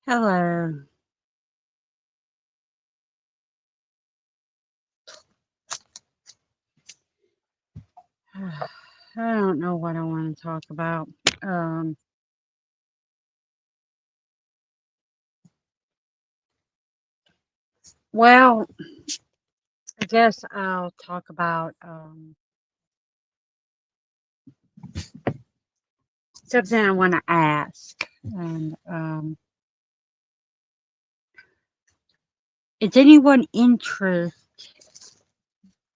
Hello. I don't know what I want to talk about. Um, well, I guess I'll talk about something I want to ask. And is anyone interested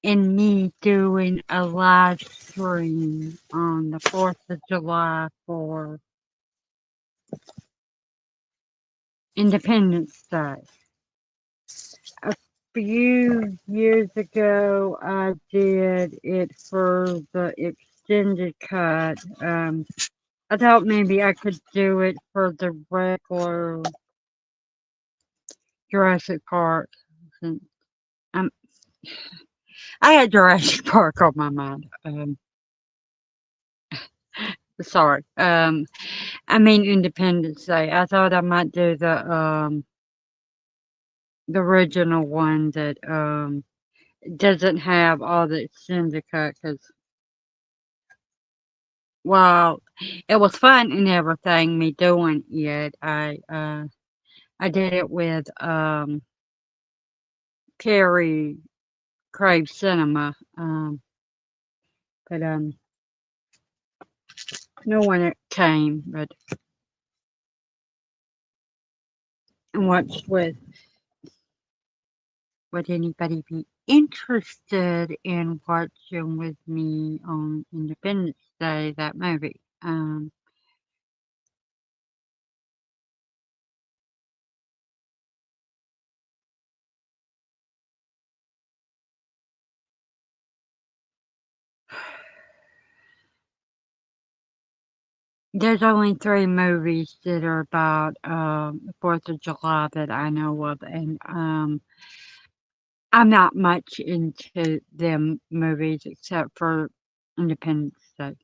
in me doing a live stream on the 4th of July for Independence Day? A few years ago, I did it for the extended cut. I thought maybe I could do it for the regular Jurassic Park. Since I'm, I had Jurassic Park on my mind. Sorry. I mean Independence Day. I thought I might do the original one that doesn't have all the extended cut because while it was fun and everything, me doing it, I did it with Carrie Crave Cinema. But no one came. But would anybody be interested in watching with me on Independence Day that movie? There's only three movies that are about the 4th of July that I know of, and I'm not much into them movies except for Independence Day.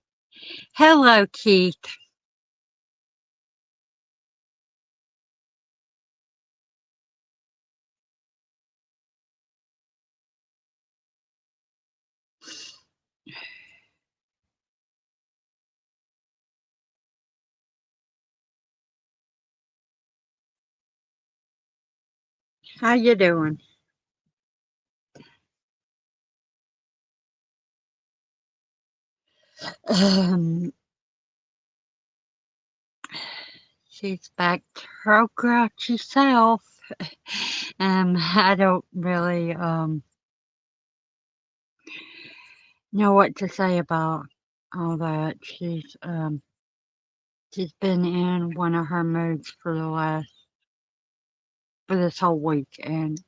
Hello, Keith. How you doing? Um, she's back to her grouchy self. I don't really know what to say about all that. She's been in one of her moods for this whole week, and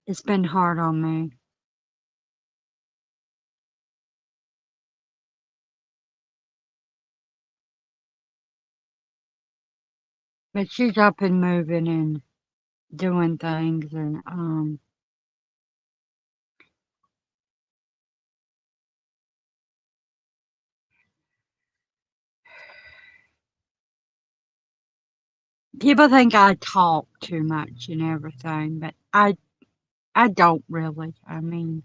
it's been hard on me. But she's up and moving and doing things, and people think I talk too much and everything, but I don't really. I mean,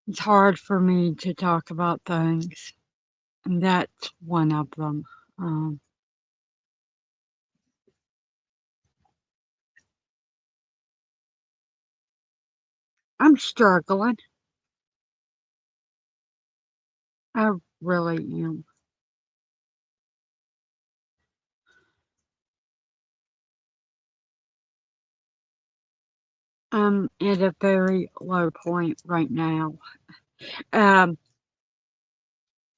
it's hard for me to talk about things, and that's one of them. Um, I'm struggling. I really am. I'm at a very low point right now. Um,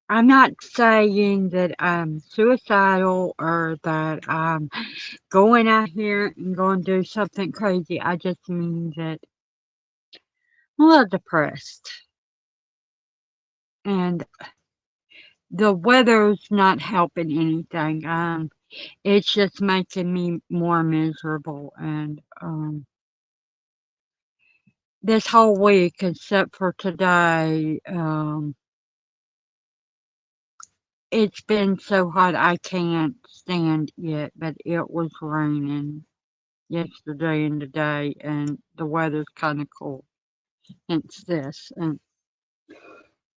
I'm not saying that I'm suicidal or that I'm going out here and going to do something crazy. I just mean that I'm a little depressed. And the weather's not helping anything. It's just making me more miserable. And this whole week, except for today, It's been so hot I can't stand it, but it was raining yesterday and today, and the weather's kind of cool. Hence this, and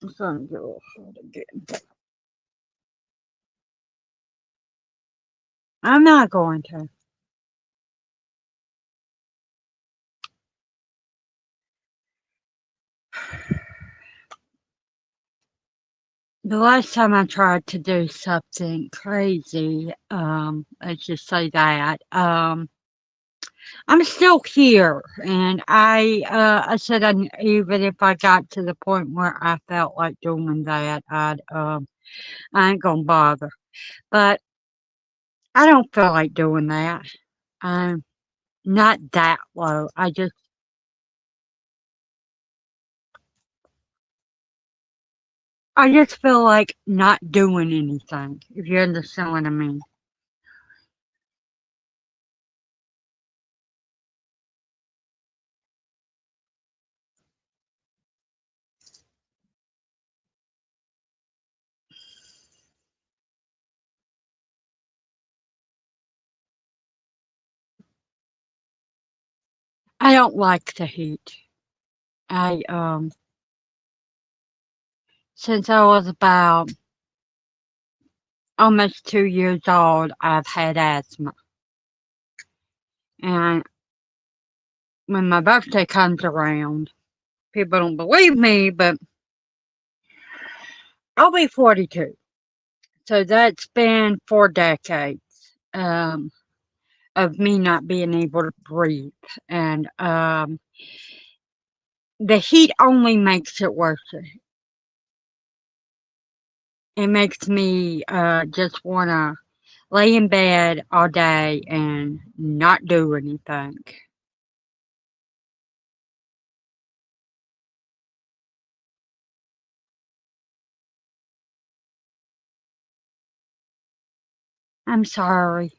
it's gonna get a little hot again. I'm not going to. The last time I tried to do something crazy, let's just say that, I'm still here, and I said even if I got to the point where I felt like doing that, I ain't gonna bother. But I don't feel like doing that. I'm not that low. I just feel like not doing anything. If you understand what I mean. I don't like the heat. I since I was about almost 2 years old, I've had asthma. And when my birthday comes around, people don't believe me, but I'll be 42. So that's been 4 decades of me not being able to breathe. And the heat only makes it worse. It makes me just want to lay in bed all day and not do anything. I'm sorry.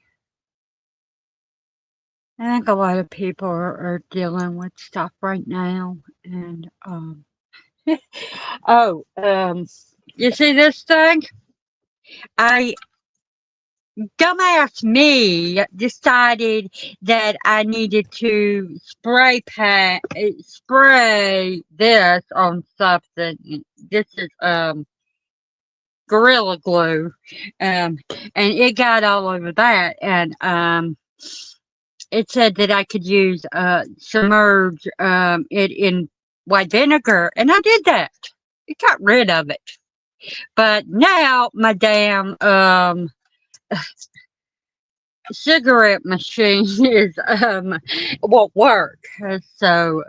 I think a lot of people are dealing with stuff right now. And, oh, you see this thing? I, dumbass me decided that I needed to spray this on something. This is, Gorilla Glue. Um, and it got all over that. And, it said that I could use submerge it in white vinegar, and I did that. It got rid of it. But now my damn cigarette machine is won't work. So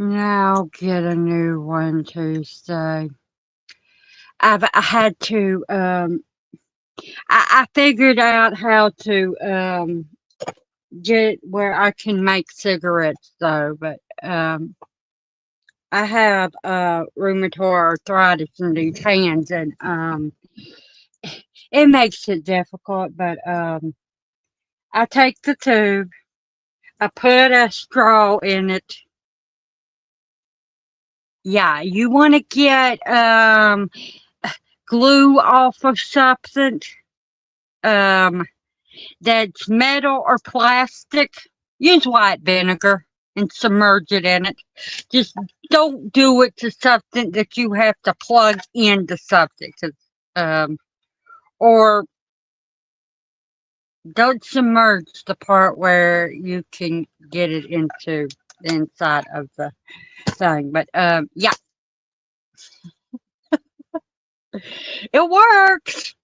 I'll get a new one Tuesday. I had to I figured out how to get where I can make cigarettes though, but I have rheumatoid arthritis in these hands, and it makes it difficult. But I take the tube, I put a straw in it. Yeah, you want to get glue off of something um, that's metal or plastic. Use white vinegar and submerge it in it. Just don't do it to something that you have to plug into something. 'Cause, or don't submerge the part where you can get it into the inside of the thing. But yeah, it works.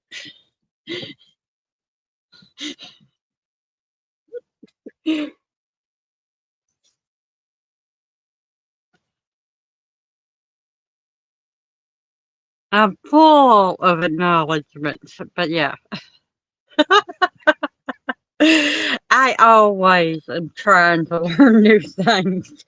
I'm full of acknowledgments, but yeah. I always am trying to learn new things.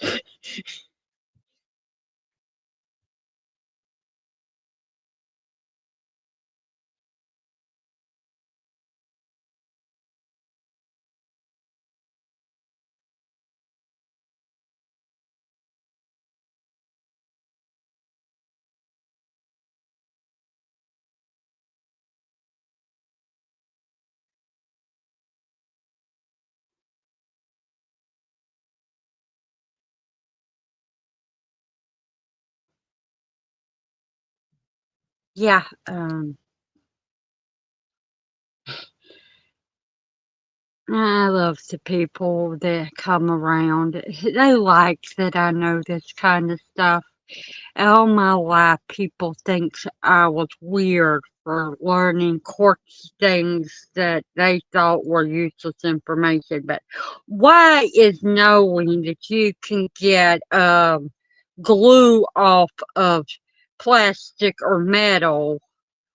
Yeah, I love the people that come around. They like that I know this kind of stuff. All my life, people think I was weird for learning quirky things that they thought were useless information. But why is knowing that you can get glue off of plastic or metal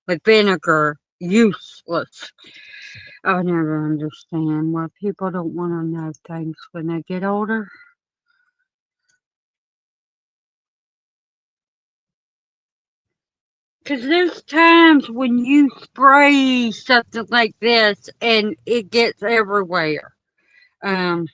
with vinegar useless? I never understand why people don't want to know things when they get older. Because there's times when you spray something like this and it gets everywhere. Um,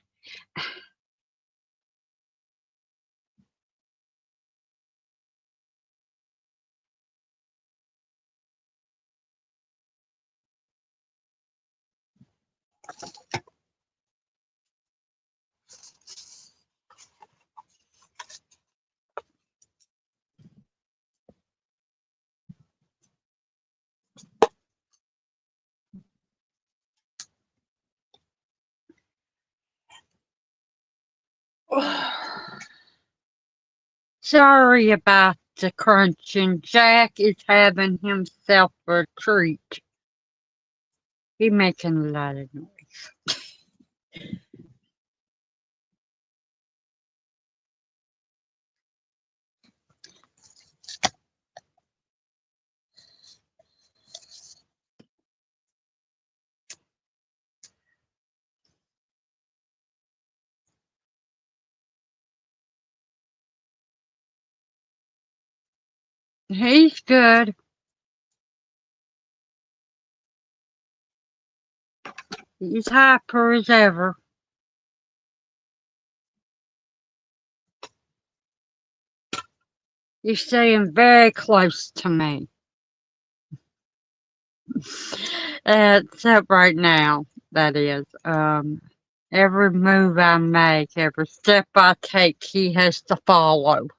sorry about the crunching. Jack is having himself a treat. He's making a lot of noise. He's good. He's hyper as ever. He's staying very close to me. Except right now, that is. Every move I make, every step I take, he has to follow.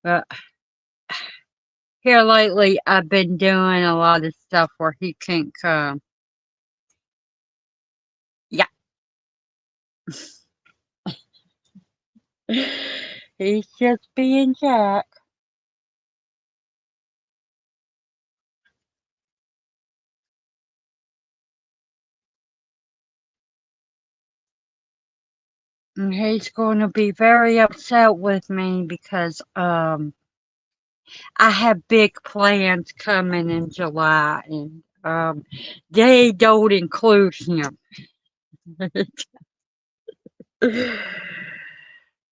But here lately, I've been doing a lot of stuff where he can't come. Yeah, he's just being Jack. And he's going to be very upset with me because I have big plans coming in July, and they don't include him.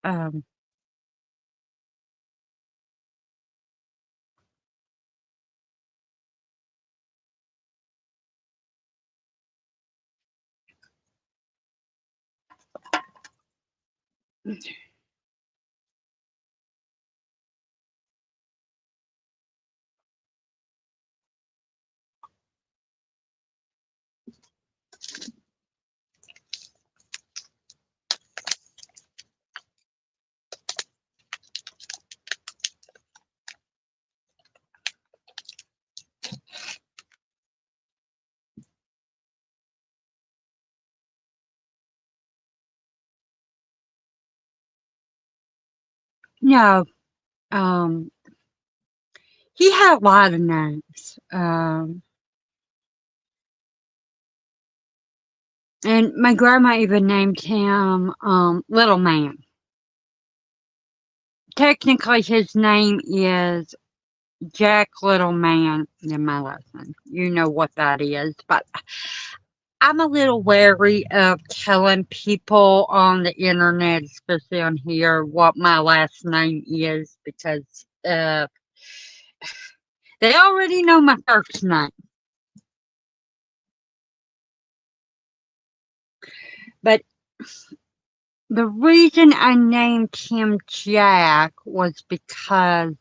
um, no, um, he had a lot of names. And my grandma even named him Little Man. Technically, his name is Jack Little Man in my lesson. You know what that is, but I'm a little wary of telling people on the internet, especially on here, what my last name is because they already know my first name. But the reason I named him Jack was because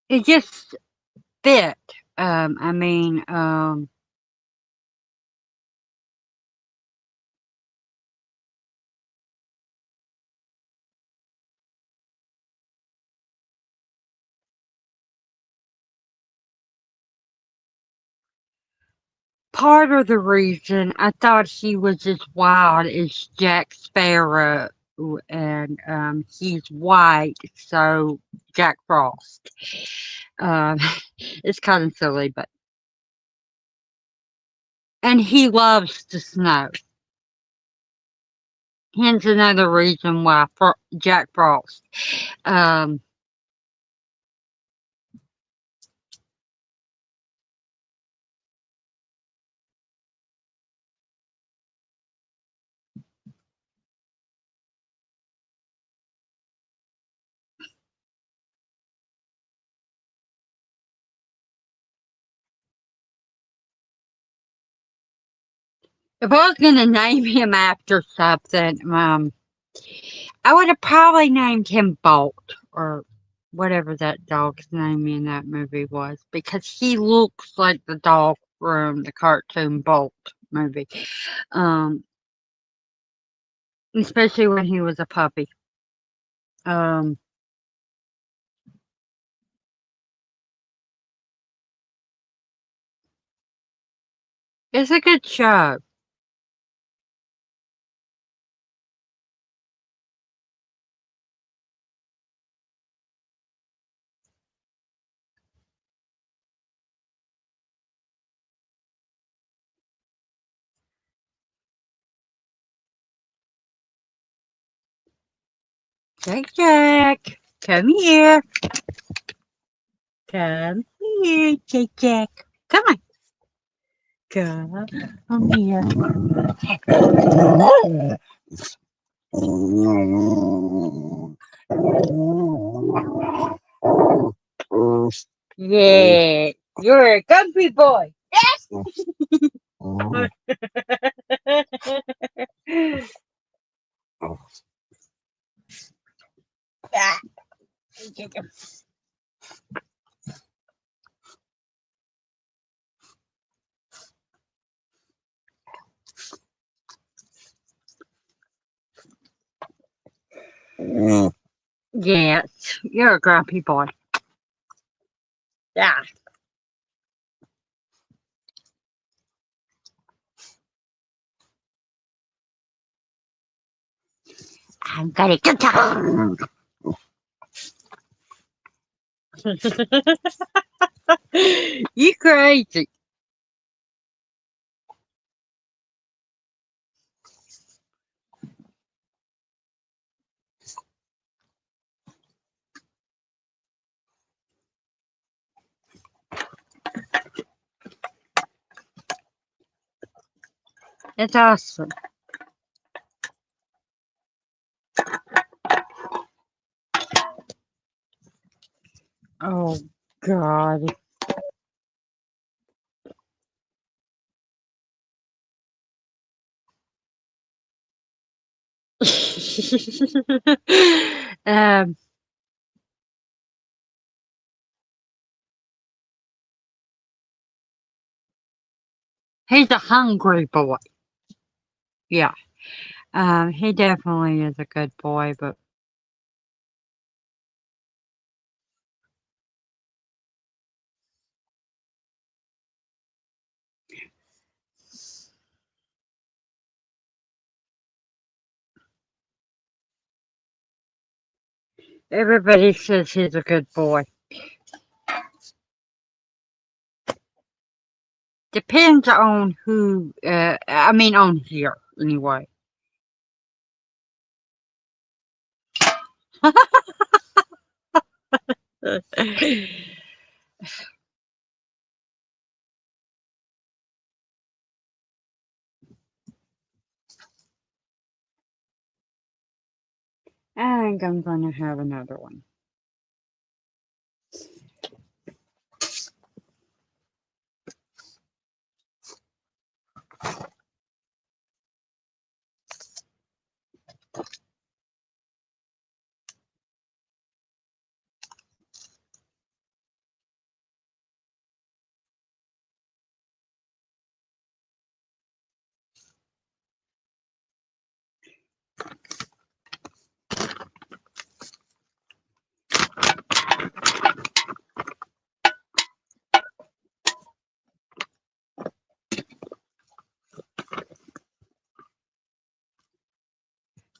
it just fit. I mean, part of the reason I thought he was as wild as Jack Sparrow, and he's white, so Jack Frost. Um, it's kind of silly, but and he loves the snow. Hence another reason why Jack Frost. Um, if I was gonna name him after something, I would have probably named him Bolt or whatever that dog's name in that movie was because he looks like the dog from the cartoon Bolt movie. Um, especially when he was a puppy. Um, it's a good show. Jack, Jack, come here. Come here, Jack, Jack. Come on. Come here. Yeah, you're a comfy boy. Yes. Yes, you're a grumpy boy. Yeah, I'm gonna get you. You crazy. It's awesome. Oh God. um, he's a hungry boy. Yeah. He definitely is a good boy, but everybody says he's a good boy. Depends on who, I mean, on here, anyway. I think I'm gonna have another one.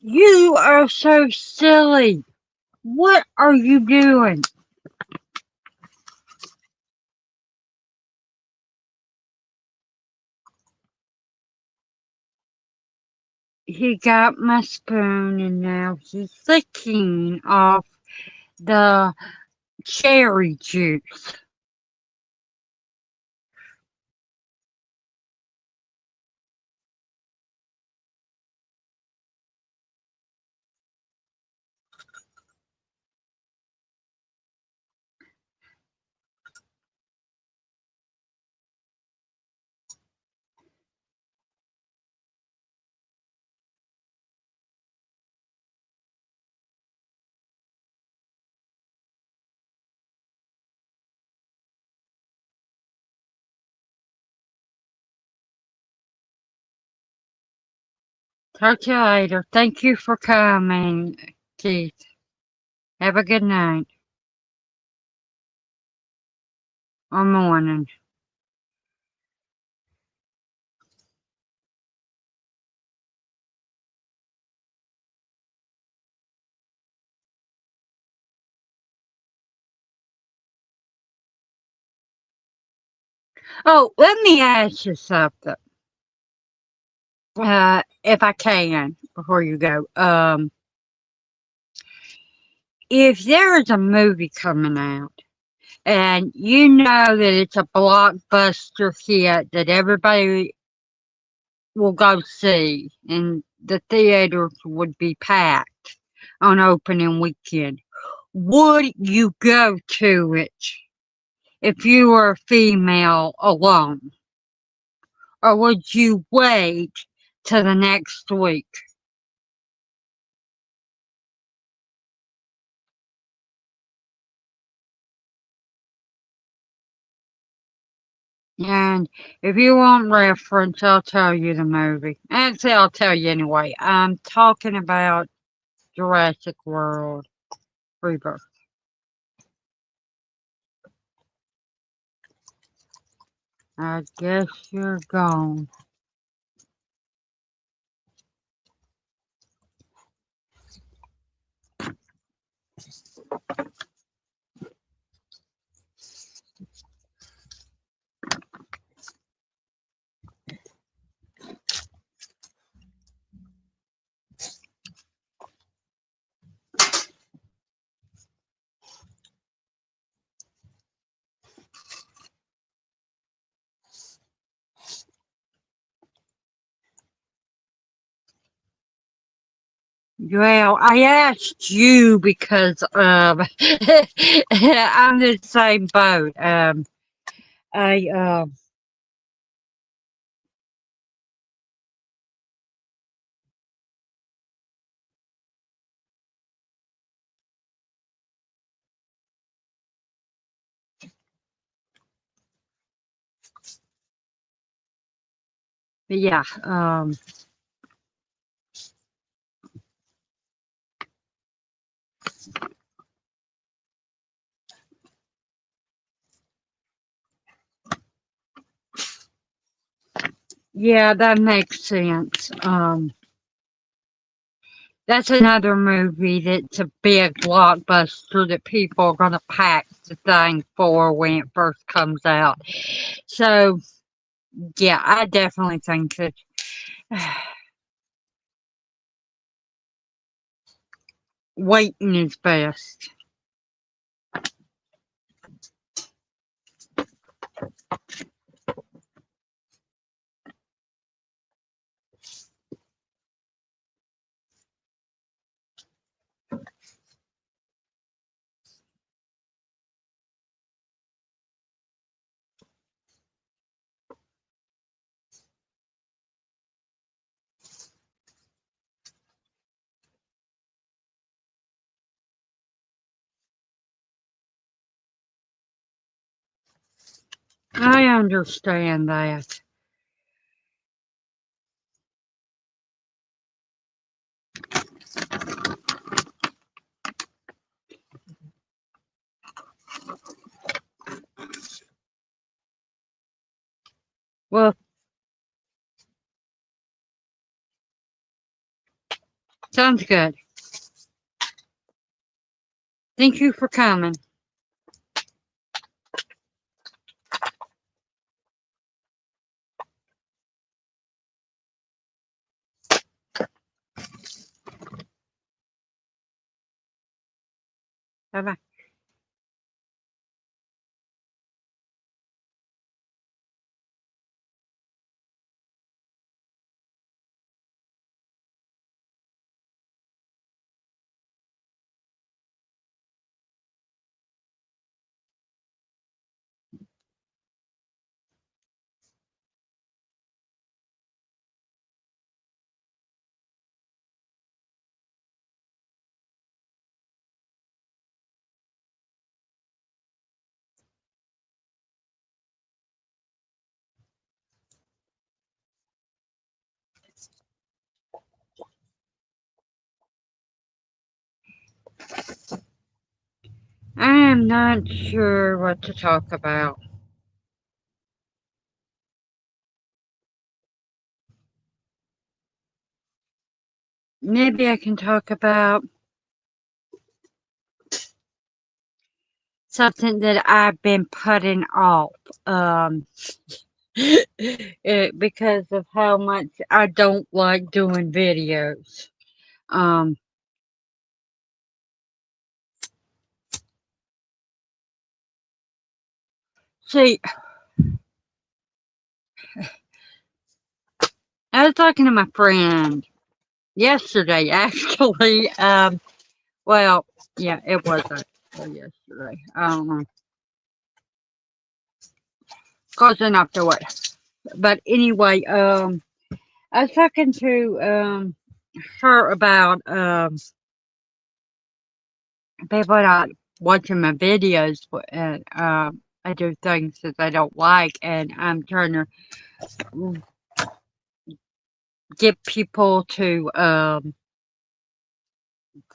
You are so silly. What are you doing? He got my spoon and now he's licking off the cherry juice. Talk to you later. Thank you for coming, Keith. Have a good night or morning. Oh, let me ask you something. If I can, before you go. If there is a movie coming out and you know that it's a blockbuster hit that everybody will go see and the theaters would be packed on opening weekend, would you go to it if you were a female alone? Or would you wait till the next week? And if you want reference, I'll tell you the movie. Actually, I'll tell you anyway. I'm talking about Jurassic World Rebirth. I guess you're gone. Well, I asked you because I'm the same boat. I yeah, yeah, that makes sense. That's another movie that's a big blockbuster that people are gonna pack the thing for when it first comes out. So Yeah, I definitely think that waiting is best. I understand that. Well, sounds good. Thank you for coming. Bye bye. I am not sure what to talk about. Maybe I can talk about something that I've been putting off. Because of how much I don't like doing videos. Um, see, I was talking to my friend yesterday, actually. Well, yeah, it was actually yesterday. Close enough to it. But anyway, I was talking to her about people not watching my videos, and I do things that I don't like, and I'm trying to get people to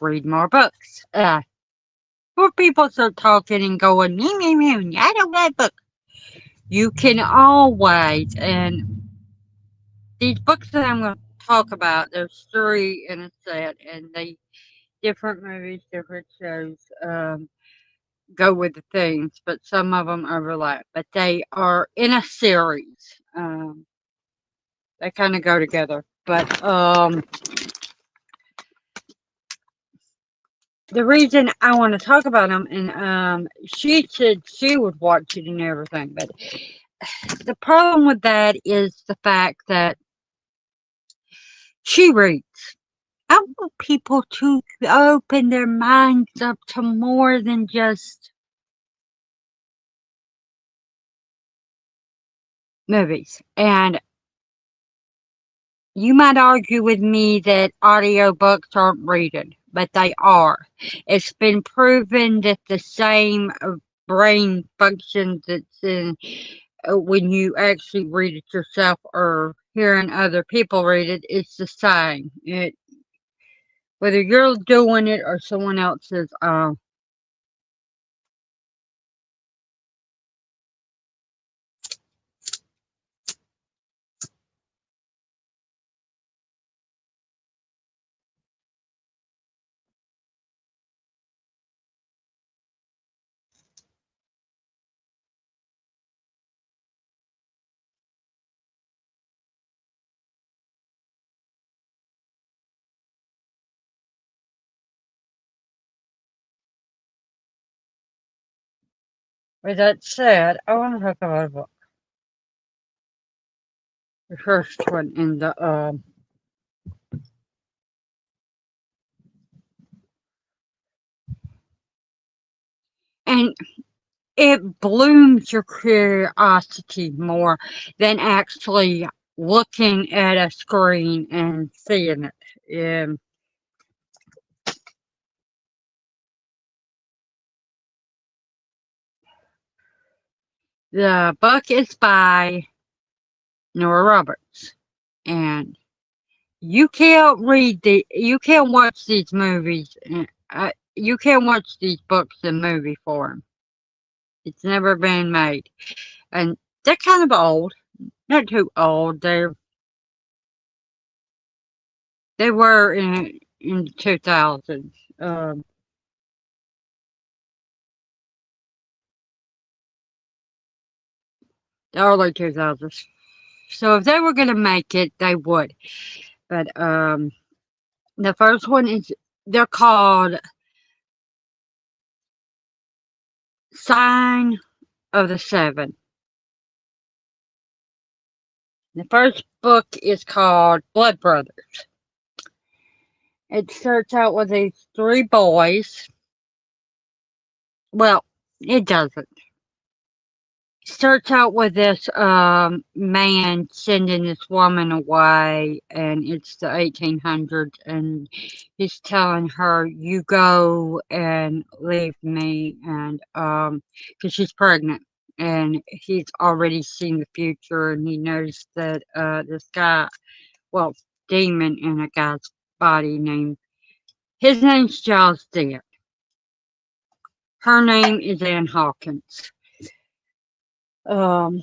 read more books. Before people start talking and going, me, me, me, I don't like books. You can always, and these books that I'm going to talk about, there's three in a set, and they different movies, different shows go with the themes, but some of them overlap. But they are in a series. They kind of go together. But the reason I want to talk about them, and she said she would watch it and everything, but the problem with that is the fact that she reads. I want people to open their minds up to more than just movies. And you might argue with me that audiobooks aren't reading, but they are. It's been proven that the same brain functions that's in when you actually read it yourself or hearing other people read it, it's the same. Whether you're doing it or someone else is. With that said, I want to talk about the first one in the and it blooms your curiosity more than actually looking at a screen and seeing it. The book is by Nora Roberts, and you can't watch these movies, you can't watch these books in movie form. It's never been made, and they're kind of old, not too old. They were in the 2000s, the early 2000s. So if they were gonna make it, they would. But the first one is they're called Sign of the Seven. The first book is called Blood Brothers. It starts out with these three boys. Well, it doesn't. Starts out with this man sending this woman away, and it's the 1800s, and he's telling her, "You go and leave me," and because she's pregnant, and he's already seen the future, and he knows that this guy, well, demon in a guy's body named his name's Giles Dent. Her name is Anne Hawkins. Um,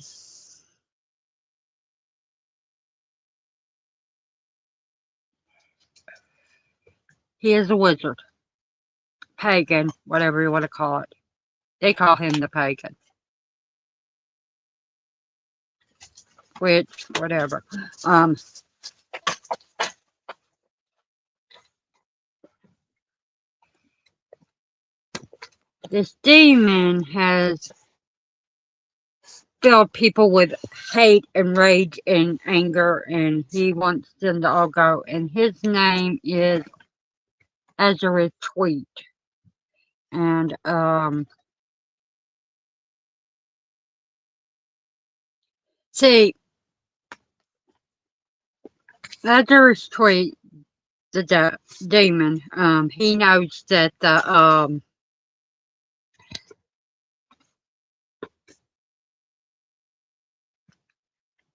he is a wizard, pagan, whatever you want to call it. They call him the pagan, which, whatever. Um, this demon has filled people with hate and rage and anger, and he wants them to all go. And his name is Azareth Tweet. And see, Azareth Tweet, demon, he knows that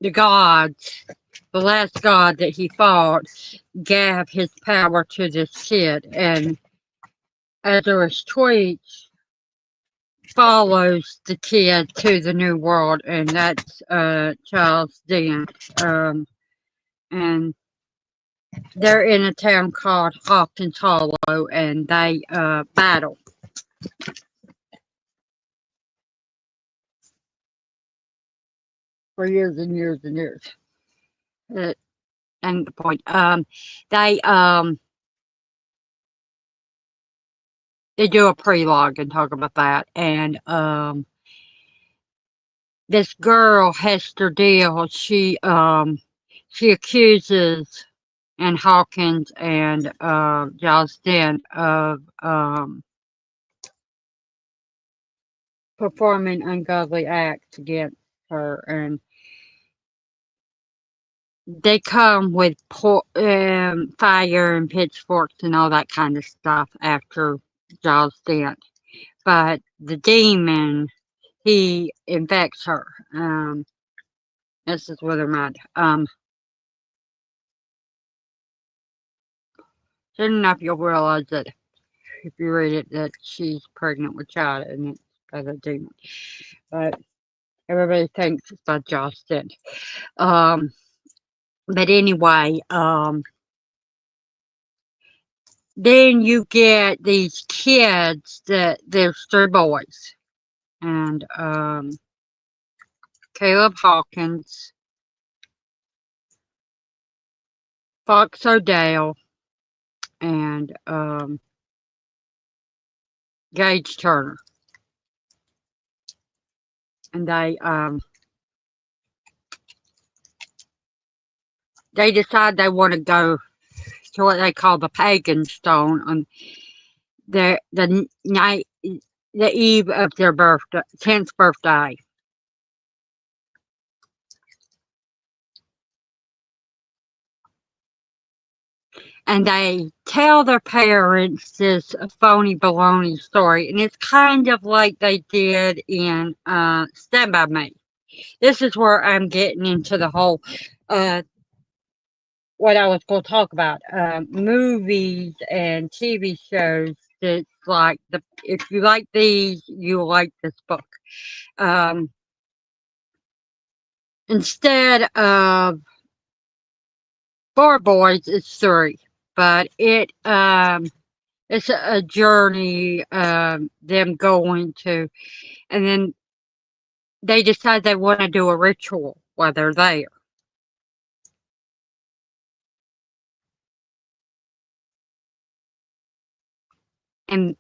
the gods, the last god that he fought, gave his power to this kid, and Azareth Tweet follows the kid to the new world, and that's Charles Dent. And they're in a town called Hawkins Hollow, and they battle for years and years and years. And the point, they um, they do a prelogue and talk about that, and this girl Hester Deal, she accuses and Hawkins and Giles Dent of performing ungodly acts against her, and they come with fire and pitchforks and all that kind of stuff after Giles Dent. But the demon, he infects her. This is with her mind. Soon enough, you'll realize that if you read it, that she's pregnant with child, and it's by the demon. But everybody thinks it's by Josh Dent. Um, but anyway, then you get these kids that there's three boys, and Caleb Hawkins, Fox O'Dell, and Gage Turner. and they decide they want to go to what they call the Pagan Stone on the night, the eve of their birthday, 10th birthday. And they tell their parents this phony baloney story, and it's kind of like they did in Stand By Me. This is where I'm getting into the whole uh, what I was going to talk about, movies and TV shows. That's like the if you like these, you like this book. Um, Instead of 4 boys, it's 3, but it's a journey. Them going to, and then they decide they want to do a ritual while they're there, and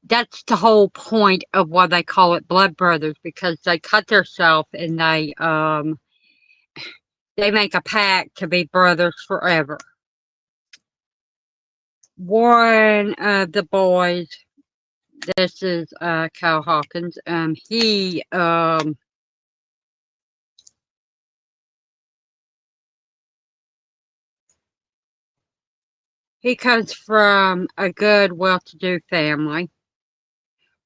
that's the whole point of why they call it blood brothers, because they cut themselves and they make a pact to be brothers forever. One of the boys, this is Cal Hawkins. He comes from a good, well-to-do family.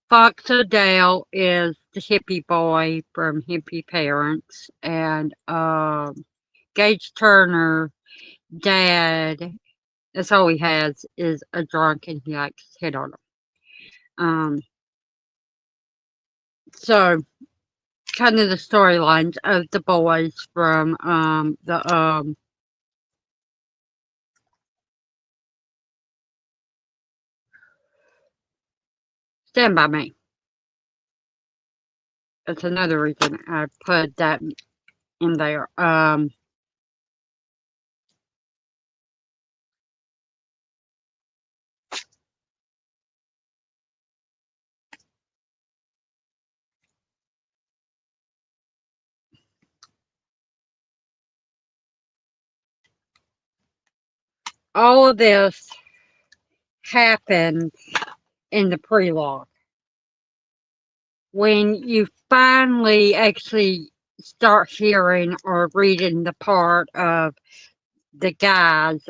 Fox O'Dell is the hippie boy from hippie parents, and Gage Turner, dad, that's all he has is a drunk, and he likes to hit on him. Um, so kind of the storylines of the boys from the Stand By Me. That's another reason I put that in there. All of this happened in the prelogue. When you finally actually start hearing or reading the part of the guys,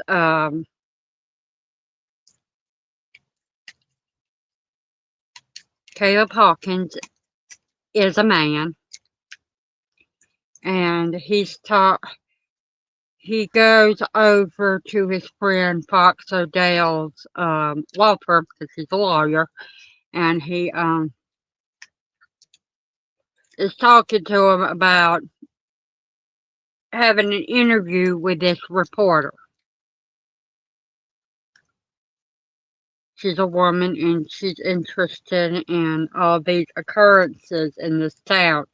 Caleb Hawkins is a man, and he goes over to his friend Fox O'Dell's law firm because he's a lawyer, and he is talking to him about having an interview with this reporter. She's a woman and she's interested in all these occurrences in this town.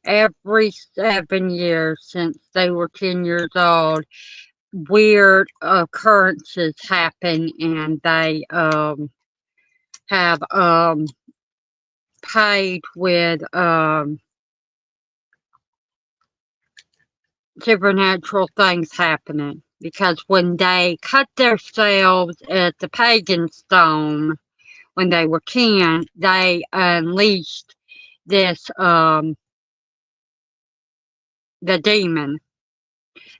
Every 7 years since they were 10 years old, weird occurrences happen, and they have paid with supernatural things happening. Because when they cut themselves at the pagan stone when they were 10, they unleashed this the demon.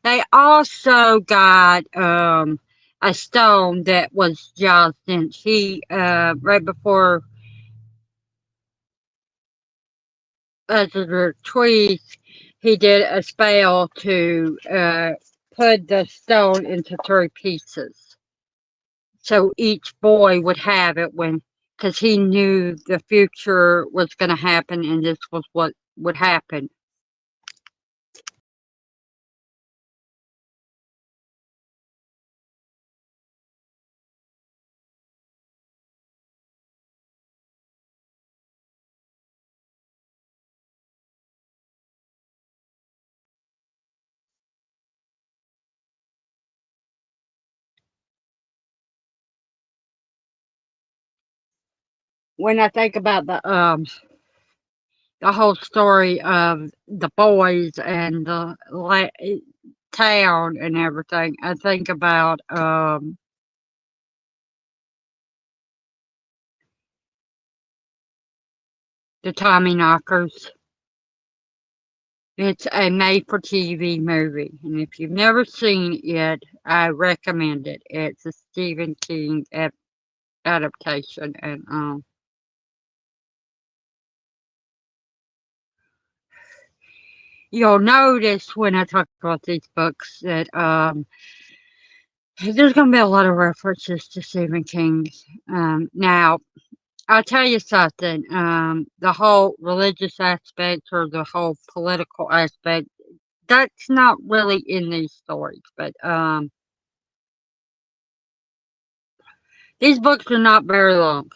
They also got a stone that was Justin's. He right before the tweet, he did a spell to put the stone into 3 pieces. So each boy would have it because he knew the future was going to happen and this was what would happen. When I think about the whole story of the boys and the town and everything, I think about the Tommyknockers. It's a made-for-TV movie, and if you've never seen it, I recommend it. It's a Stephen King adaptation, and you'll notice when I talk about these books that there's going to be a lot of references to Stephen King. Now, I'll tell you something. The whole religious aspect or the whole political aspect, that's not really in these stories. But these books are not very long.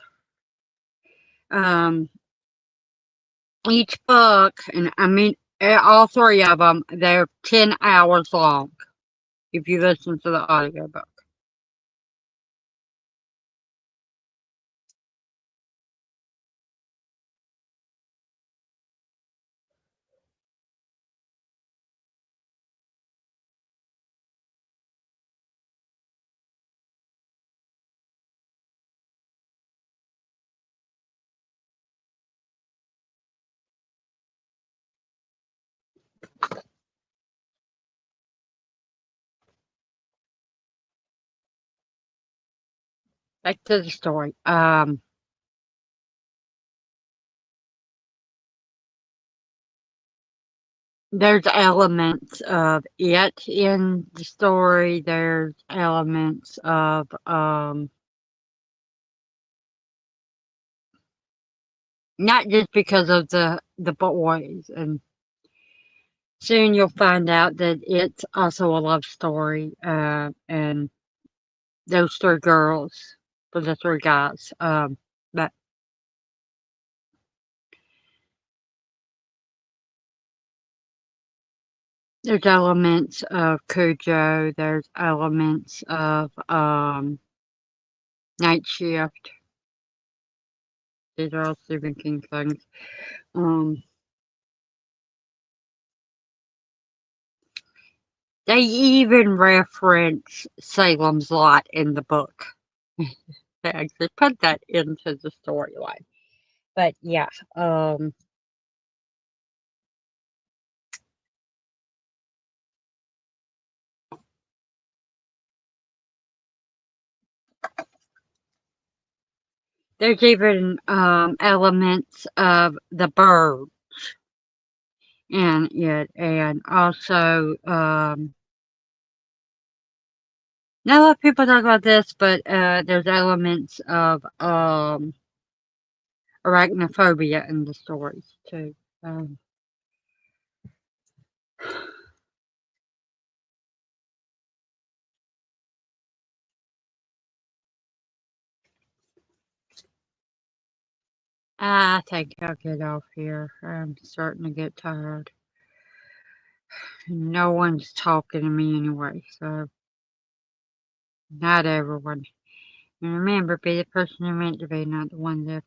Um, each book, and I mean all three of them, they're 10 hours long if you listen to the audiobook. Back to the story. There's elements of it in the story. There's elements of not just because of the boys, and soon you'll find out that it's also a love story. And those three girls for the three guys. But there's elements of Cujo. There's elements of Night Shift. These are all Stephen King things. Um, they even reference Salem's Lot in the book. They actually put that into the storyline. But yeah, there's even elements of the bird in it, and also not a lot of people talk about this, but there's elements of arachnophobia in the stories too. Um, I think I'll get off here. I'm starting to get tired. No one's talking to me anyway, so not everyone. And remember, be the person you're meant to be, not the one that